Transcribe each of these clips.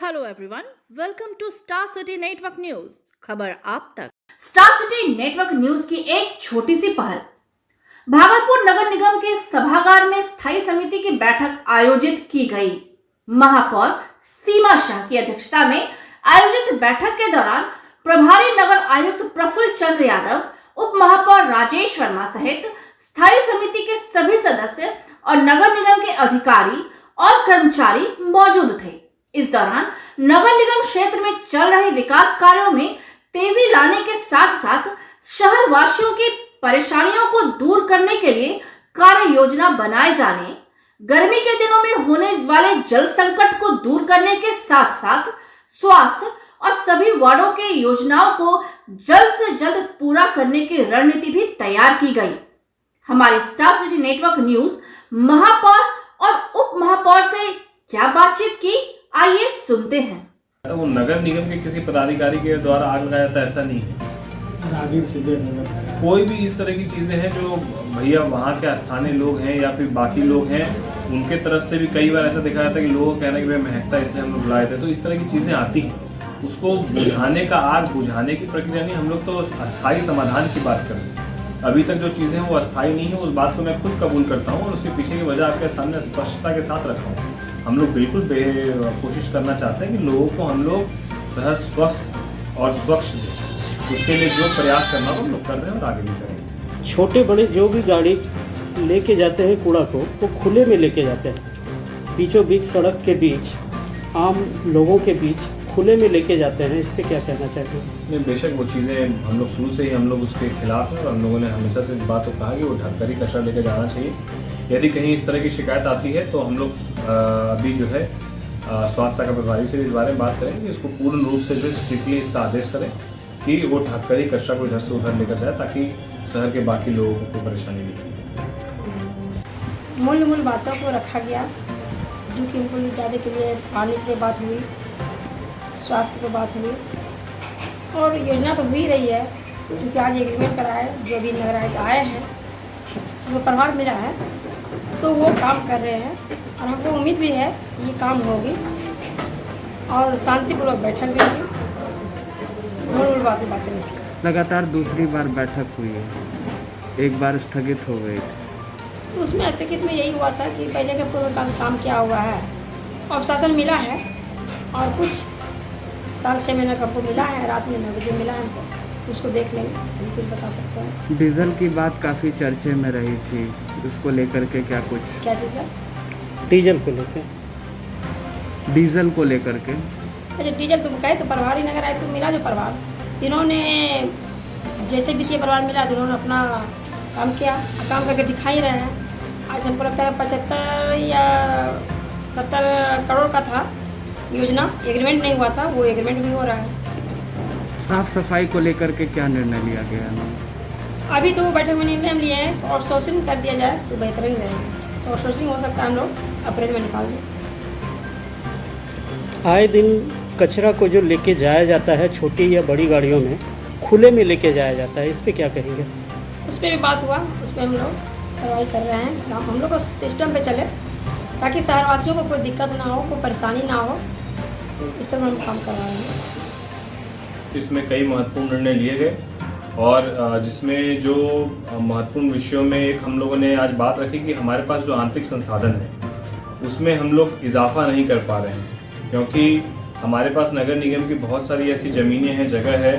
Hello everyone, welcome to star city network news. खबर आप तक। स्टार सिटी नेटवर्क न्यूज की एक छोटी सी पहल। भागलपुर नगर निगम के सभागार में स्थायी समिति की बैठक आयोजित की गई। महापौर सीमा शाह की अध्यक्षता में आयोजित बैठक के दौरान प्रभारी नगर आयुक्त प्रफुल्ल चंद्र यादव, उप महापौर राजेश वर्मा सहित स्थायी समिति के सभी सदस्य और नगर निगम के अधिकारी और कर्मचारी मौजूद थे। इस दौरान नगर निगम क्षेत्र में चल रहे विकास कार्यों में तेजी लाने के साथ साथ शहर वासियों की परेशानियों को दूर करने के लिए कार्य योजना बनाए जाने, गर्मी के दिनों में होने वाले जल संकट को दूर करने के साथ साथ स्वास्थ्य और सभी वार्डों के योजनाओं को जल्द से जल्द पूरा करने की रणनीति भी तैयार की गई। हमारी स्टार सिटी नेटवर्क न्यूज महापौर और उप महापौर से क्या बातचीत की, आइए सुनते हैं। वो नगर निगम के किसी पदाधिकारी के द्वारा आग लगाया था, ऐसा नहीं है। राहगीर सिगरेट नगर कोई भी इस तरह की चीजें हैं जो भैया वहाँ के स्थानीय लोग हैं या फिर बाकी लोग हैं, उनके तरफ से भी कई बार ऐसा देखा जाता है कि लोगों का कहना है कि भाई महकता इसलिए हम लोग बुलाए थे। तो इस तरह की चीजें आती हैं, उसको बुझाने का, आग बुझाने की प्रक्रिया नहीं, हम लोग तो अस्थायी समाधान की बात कर रहे हैं। अभी तक जो चीजें हैं वो अस्थायी नहीं है, उस बात को मैं खुद कबूल करता हूँ और उसके पीछे की वजह आपके सामने स्पष्टता के साथ रखा हूँ। हम लोग बिल्कुल कोशिश करना चाहते हैं कि लोगों को हम लोग शहर स्वस्थ और स्वच्छ दें। उसके लिए जो प्रयास करना हो हम लोग कर रहे हैं और आगे भी करेंगे। छोटे बड़े जो भी गाड़ी लेके जाते हैं कूड़ा को, वो खुले में लेके जाते हैं, बीचों बीच सड़क के बीच, आम लोगों के बीच खुले में लेके जाते हैं। इस पर क्या कहना चाहते हैं? नहीं, बेशक वो चीज़ें हम लोग शुरू से ही हम लोग उसके खिलाफ हैं और हम लोगों ने हमेशा से इस बात को कहा कि वो ढककर ही कचरा लेकर जाना चाहिए। यदि कहीं इस तरह की शिकायत आती है तो हम लोग अभी जो है स्वास्थ्य शाखा प्रभारी से इस बारे में बात करेंगे, इसको पूर्ण रूप से जो स्ट्रिक्टली इसका आदेश करें कि वो ढककर ही कचरा को इधर से उधर लेकर जाए, ताकि शहर के बाकी लोगों को परेशानी नहीं हो। मूल बातों को रखा गया, जो कि उनको ज़्यादा के लिए पानी पे बात हुई, स्वास्थ्य पे बात हुई और योजना तो हो ही रही है। क्योंकि आज एग्रीमेंट करा है, जो भी नगर आयुक्त आए हैं, जिसको प्रभार मिला है, तो वो काम कर रहे हैं और हमको उम्मीद भी है ये काम होगी और शांतिपूर्वक बैठक भी होगी। मूल बातें रखी। लगातार दूसरी बार बैठक हुई है, एक बार स्थगित हो गई। तो उसमें स्थगित में यही हुआ था कि पहले का पूर्व काम क्या हुआ है, अब शासन मिला है और कुछ साल 6 महीना का मिला है, रात में 9 बजे मिला है हमको, उसको देख लेंगे, हम कुछ बता सकते हैं। डीजल की बात काफ़ी चर्चे में रही थी, उसको लेकर के क्या कुछ? क्या चीज़ है? डीजल को लेकर? डीजल को लेकर के अच्छा, डीजल तुम कहे तो प्रभारी नगर आए तो मिला जो प्रभार, जिन्होंने जैसे वित्तीय प्रभार मिला, जिन्होंने अपना काम किया, काम करके दिखा ही रहे हैं। आज हमको लगता है 75 या 70 करोड़ का था योजना, एग्रीमेंट नहीं हुआ था, वो एग्रीमेंट भी हो रहा है। साफ सफाई को लेकर के क्या निर्णय लिया गया है? अभी तो वो बैठक में निर्णय लिए हैं तो आउटसोर्सिंग कर दिया जाए तो बेहतरीन रहेगा। तो आउटसोर्सिंग हो सकता है, हम लोग अप्रैल में निकाल दें। आए दिन कचरा को जो लेके जाया जाता है छोटी या बड़ी गाड़ियों में, खुले में लेके जाया जाता है, इस पर क्या कहेंगे? उस पर भी बात हुआ, उस पर हम लोग कार्रवाई कर रहे हैं। हम लोग को सिस्टम पे चले ताकि शहरवासियों को कोई दिक्कत ना हो, कोई परेशानी ना हो, इस तरह हम काम कर रहे हैं। इसमें कई महत्वपूर्ण निर्णय लिए गए और जिसमें जो महत्वपूर्ण विषयों में एक हम लोगों ने आज बात रखी कि हमारे पास जो आंतरिक संसाधन है उसमें हम लोग इजाफा नहीं कर पा रहे हैं, क्योंकि हमारे पास नगर निगम की बहुत सारी ऐसी ज़मीनें हैं, जगह है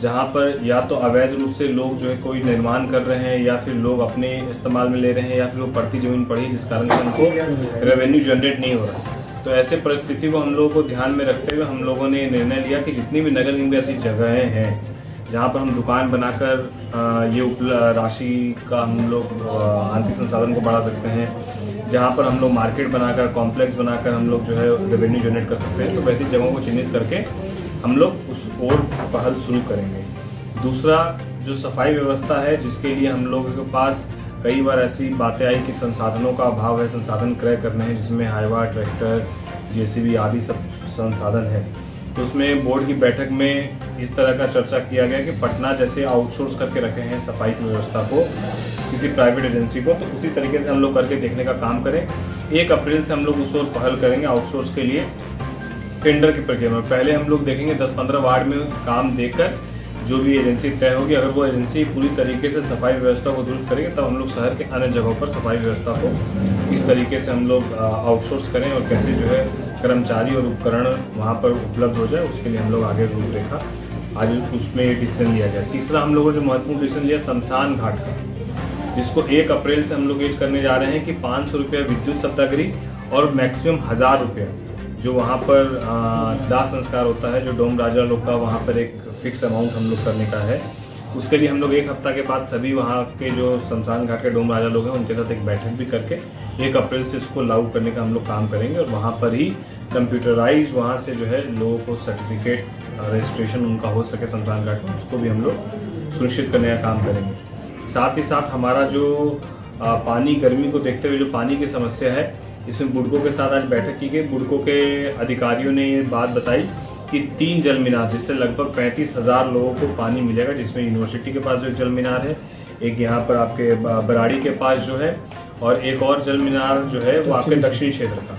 जहाँ पर या तो अवैध रूप से लोग जो है कोई निर्माण कर रहे हैं या फिर लोग अपने इस्तेमाल में ले रहे हैं या फिर वो पड़ती ज़मीन पड़ी, जिस कारण से उनको रेवेन्यू जनरेट नहीं हो रहा। तो ऐसे परिस्थिति को हम लोगों को ध्यान में रखते हुए हम लोगों ने निर्णय लिया कि जितनी भी नगर निगम ऐसी जगहें हैं जहाँ पर हम दुकान बनाकर ये राशि का हम लोग आंतरिक संसाधन को बढ़ा सकते हैं, जहाँ पर हम लोग मार्केट बनाकर, कॉम्प्लेक्स बनाकर हम लोग जो है रेवेन्यू जनरेट कर सकते हैं, तो वैसी जगहों को चिन्हित करके हम लोग उस और पहल शुरू करेंगे। दूसरा, जो सफाई व्यवस्था है, जिसके लिए हम लोगों के पास कई बार ऐसी बातें आई कि संसाधनों का अभाव है, संसाधन क्रय करने हैं, जिसमें हाईवा, ट्रैक्टर, जेसीबी आदि सब संसाधन है। तो उसमें बोर्ड की बैठक में इस तरह का चर्चा किया गया कि पटना जैसे आउटसोर्स करके रखे हैं सफाई की व्यवस्था को किसी प्राइवेट एजेंसी को, तो उसी तरीके से हम लोग करके देखने का काम करें। 1 अप्रैल से हम लोग उस ओर पहल करेंगे आउटसोर्स के लिए टेंडर की प्रक्रिया में पहले हम लोग देखेंगे 10-15 वार्ड में काम देकर जो भी एजेंसी तय होगी, अगर वो एजेंसी पूरी तरीके से सफाई व्यवस्था को दुरुस्त करेगी तब हम लोग शहर के अन्य जगहों पर सफाई व्यवस्था को किस तरीके से हम लोग आउटसोर्स करें और कैसे जो है कर्मचारी और उपकरण वहाँ पर उपलब्ध हो जाए, उसके लिए हम लोग आगे रूपरेखा आज उसमें डिसीजन लिया गया। तीसरा हम लोगों ने जो महत्वपूर्ण डिसीजन लिया शमशान घाट का, जिसको 1 अप्रैल से हम लोग एज करने जा रहे हैं कि 500 रुपये विद्युत सप्ताहगृह और मैक्सिमम 1000 रुपये जो वहाँ पर दाह संस्कार होता है, जो डोम राजा लोग का वहाँ पर एक फिक्स अमाउंट हम लोग करने का है। उसके लिए हम लोग 1 हफ्ता के बाद सभी वहाँ के जो शमशान घाट के डोम राजा लोग हैं उनके साथ एक बैठक भी करके 1 अप्रैल से इसको लागू करने का हम लोग काम करेंगे और वहाँ पर ही कंप्यूटराइज वहाँ से जो है लोगों को सर्टिफिकेट रजिस्ट्रेशन उनका हो सके शमशान घाट में, उसको भी हम लोग सुनिश्चित करने का काम करेंगे। साथ ही साथ हमारा जो पानी गर्मी को देखते हुए जो पानी की समस्या है, इसमें बुडको के साथ आज बैठक की गई। बुडको के अधिकारियों ने ये बात बताई कि 3 जल मीनार जिससे लगभग 35,000 लोगों को पानी मिलेगा, जिसमें यूनिवर्सिटी के पास जो जल मीनार है, एक यहाँ पर आपके बराड़ी के पास जो है, और एक और जल मीनार जो है वो आपके दक्षिणी क्षेत्र का।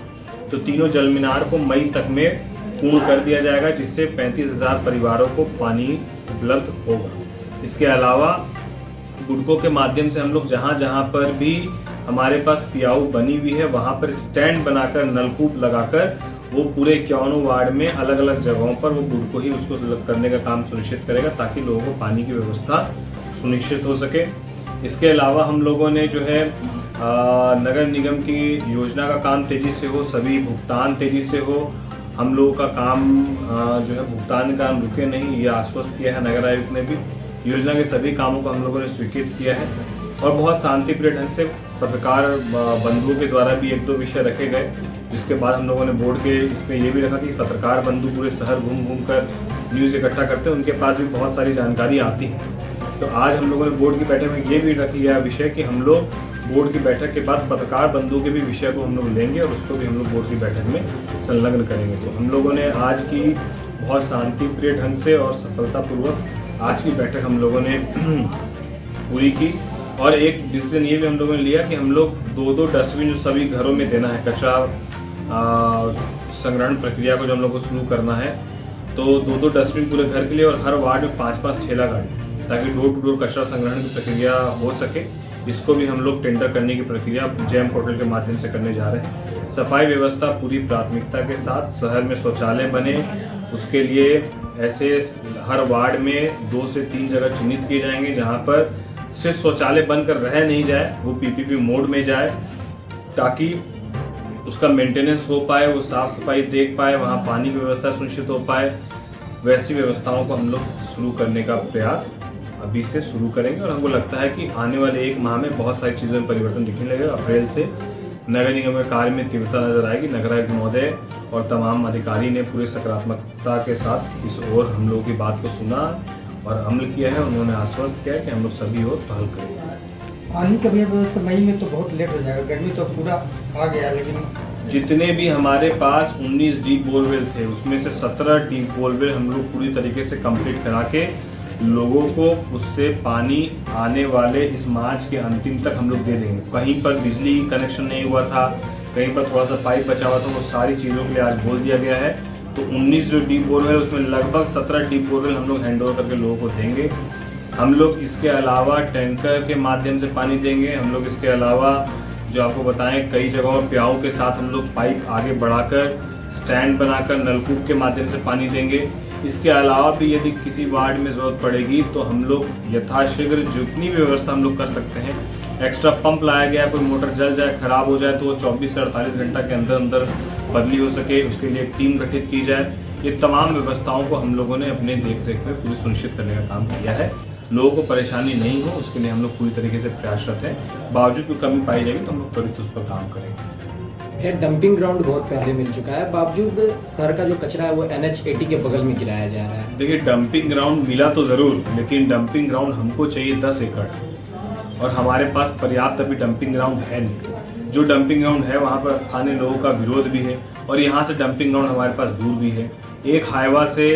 तो तीनों जल मीनार को मई तक में पूर्ण कर दिया जाएगा, जिससे 35,000 परिवारों को पानी उपलब्ध होगा। इसके अलावा बुडको के माध्यम से हम लोग जहाँ जहाँ पर भी हमारे पास पियाऊ बनी हुई है वहाँ पर स्टैंड बनाकर नलकूप लगाकर वो पूरे 51 वार्ड में अलग अलग जगहों पर वो बुडको ही उसको करने का काम सुनिश्चित करेगा ताकि लोगों को पानी की व्यवस्था सुनिश्चित हो सके। इसके अलावा हम लोगों ने जो है नगर निगम की योजना का काम तेजी से हो, सभी भुगतान तेजी से हो, हम लोगों का काम जो है भुगतान का रुके नहीं, ये आश्वस्त किया है नगर आयुक्त ने भी। योजना के सभी कामों को हम लोगों ने स्वीकृत किया है और बहुत शांतिप्रिय ढंग से पत्रकार बंधुओं के द्वारा भी 1-2 विषय रखे गए, जिसके बाद हम लोगों ने बोर्ड के इसमें ये भी रखा कि पत्रकार बंधु पूरे शहर घूम कर न्यूज़ इकट्ठा करते हैं, उनके पास भी बहुत सारी जानकारी आती है। तो आज हम लोगों ने बोर्ड की बैठक में ये भी रख लिया विषय कि हम लोग बोर्ड की बैठक के बाद पत्रकार बंधुओं के भी विषय को हम लोग लेंगे और उसको भी हम लोग बोर्ड की बैठक में संलग्न करेंगे। तो हम लोगों ने आज की बहुत शांतिप्रिय ढंग से और सफलतापूर्वक आज की बैठक हम लोगों ने पूरी की। और एक डिसीजन ये भी हम लोगों ने लिया कि हम लोग 2-2 डस्टबिन जो सभी घरों में देना है, कचरा संग्रहण प्रक्रिया को जो हम लोग को शुरू करना है, तो 2-2 डस्टबिन पूरे घर के लिए और हर वार्ड में 5-5 ठेला गाड़ी, ताकि डोर टू डोर कचरा संग्रहण की प्रक्रिया हो सके। इसको भी हम लोग टेंडर करने की प्रक्रिया जैम पोर्टल के माध्यम से करने जा रहे हैं। सफाई व्यवस्था पूरी प्राथमिकता के साथ, शहर में शौचालय बने उसके लिए ऐसे हर वार्ड में 2 से 3 जगह चिन्हित किए जाएंगे जहाँ पर सिर्फ शौचालय बनकर रह नहीं जाए, वो पीपीपी मोड में जाए ताकि उसका मेंटेनेंस हो पाए, वो साफ सफाई देख पाए, वहाँ पानी की व्यवस्था सुनिश्चित हो पाए। वैसी व्यवस्थाओं को हम लोग शुरू करने का प्रयास अभी से शुरू करेंगे और हमको लगता है कि आने वाले 1 माह में बहुत सारी चीज़ों में परिवर्तन दिखने लगेगा। अप्रैल से नगर निगम के कार्य में तीव्रता नजर आएगी। नगर आयुक्त महोदय और तमाम अधिकारी ने पूरे सकारात्मकता के साथ इस ओर हम लोगों की बात को सुना और अमल किया है। उन्होंने आश्वस्त किया कि हम लोग सभी ओर पहल करेंगे। पानी का भी व्यवस्था मई में तो बहुत लेट हो जाएगा, गर्मी तो पूरा आ गया, लेकिन जितने भी हमारे पास 19 डीप बोरवेल थे उसमें से 17 डीप बोरवेल हम लोग पूरी तरीके से कंप्लीट करा के लोगों को उससे पानी आने वाले इस मार्च के अंतिम तक हम लोग दे देंगे। कहीं पर बिजली कनेक्शन नहीं हुआ था, कहीं पर थोड़ा सा पाइप बचा हुआ था, वो सारी चीज़ों के लिए आज बोल दिया गया है। तो 19 जो डीप बोरवेल उसमें लगभग 17 डीप बोरवेल हम लोग हैंड ओवर करके लोगों को देंगे। हम लोग इसके अलावा टैंकर के माध्यम से पानी देंगे। हम लोग इसके अलावा जो आपको बताएं कई जगहों पर प्याऊ के साथ हम लोग पाइप आगे बढ़ाकर स्टैंड बनाकर नलकूप के माध्यम से पानी देंगे। इसके अलावा भी यदि किसी वार्ड में ज़रूरत पड़ेगी तो हम लोग यथाशीघ्र जितनी भी व्यवस्था हम लोग कर सकते हैं। एक्स्ट्रा पंप लाया गया है, कोई मोटर जल जाए खराब हो जाए तो वो 24 से 48 घंटा के अंदर अंदर बदली हो सके, उसके लिए एक टीम गठित की जाए। ये तमाम व्यवस्थाओं को हम लोगों ने अपने देख रेख में पूरी सुनिश्चित करने का काम किया है। लोगों को परेशानी नहीं हो उसके लिए हम लोग पूरी तरीके से प्रयासरत हैं। बावजूद कोई कमी पाई जाएगी तो हम लोग त्वरित उस पर काम करेंगे। डंपिंग ग्राउंड बहुत पहले मिल चुका है, बावजूद शहर का जो कचरा है वो NH80 के बगल में गिराया जा रहा है। देखिए, डंपिंग ग्राउंड मिला तो ज़रूर, लेकिन डंपिंग ग्राउंड हमको चाहिए 10 एकड़ और हमारे पास पर्याप्त अभी डंपिंग ग्राउंड है नहीं। जो डंपिंग ग्राउंड है वहाँ पर स्थानीय लोगों का विरोध भी है और यहाँ से डंपिंग ग्राउंड हमारे पास दूर भी है। एक हाईवा से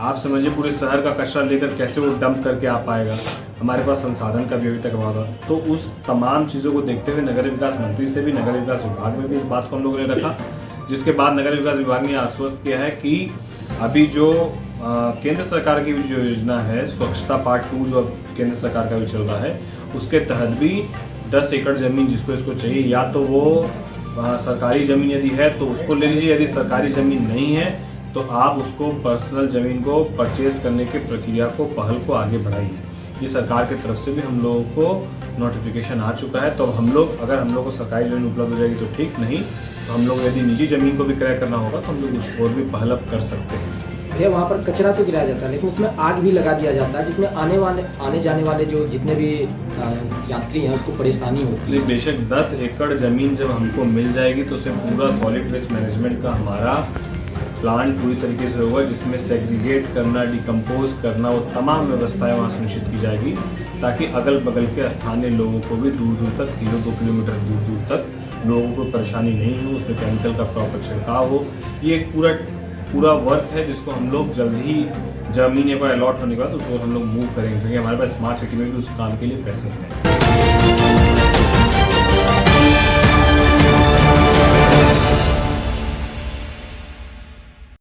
आप समझिए पूरे शहर का कचरा लेकर कैसे वो डंप करके आ पाएगा, हमारे पास संसाधन का भी अभी तक अभाव है। तो उस तमाम चीज़ों को देखते हुए नगर विकास मंत्री से भी, नगर विकास विभाग में भी इस बात को हम लोगों ने रखा, जिसके बाद नगर विकास विभाग ने आश्वस्त किया है कि अभी जो केंद्र सरकार की जो योजना है स्वच्छता पार्ट 2 जो अब केंद्र सरकार का भी चल रहा है, उसके तहत भी 10 एकड़ जमीन जिसको इसको चाहिए, या तो वो सरकारी ज़मीन यदि है तो उसको ले लीजिए, यदि सरकारी ज़मीन नहीं है तो आप उसको पर्सनल ज़मीन को परचेज करने की प्रक्रिया को पहल को आगे बढ़ाइए। ये सरकार की तरफ से भी हम लोगों को नोटिफिकेशन आ चुका है। तो हम लोग अगर हम लोग को सरकारी ज़मीन उपलब्ध हो जाएगी तो ठीक, नहीं तो हम लोग यदि निजी ज़मीन को भी क्रय करना होगा तो हम लोग उसको और भी पहल अप कर सकते हैं। भैया वहाँ पर कचरा तो गिराया जाता है लेकिन उसमें आग भी लगा दिया जाता है, जिसमें आने जाने वाले जो जितने भी यात्री हैं उसको परेशानी होती है। बेशक 10 एकड़ ज़मीन जब हमको मिल जाएगी तो उसमें पूरा सॉलिड वेस्ट मैनेजमेंट का हमारा प्लान पूरी तरीके से होगा, जिसमें सेग्रीगेट करना, डिकम्पोज करना, वो तमाम व्यवस्थाएं वहाँ सुनिश्चित की जाएगी ताकि अगल बगल के स्थानीय लोगों को भी दूर दूर तक 1-2 किलोमीटर दूर दूर तक लोगों को परेशानी नहीं हो, उसमें केमिकल का प्रॉपर छिड़काव हो। ये एक पूरा वर्क है जिसको हम लोग जल्द ही जमीन एक बार अलॉट होने के बाद उसको हम लोग मूव करेंगे, क्योंकि हमारे पास स्मार्ट सिटी में भी उस काम के लिए पैसे हैं।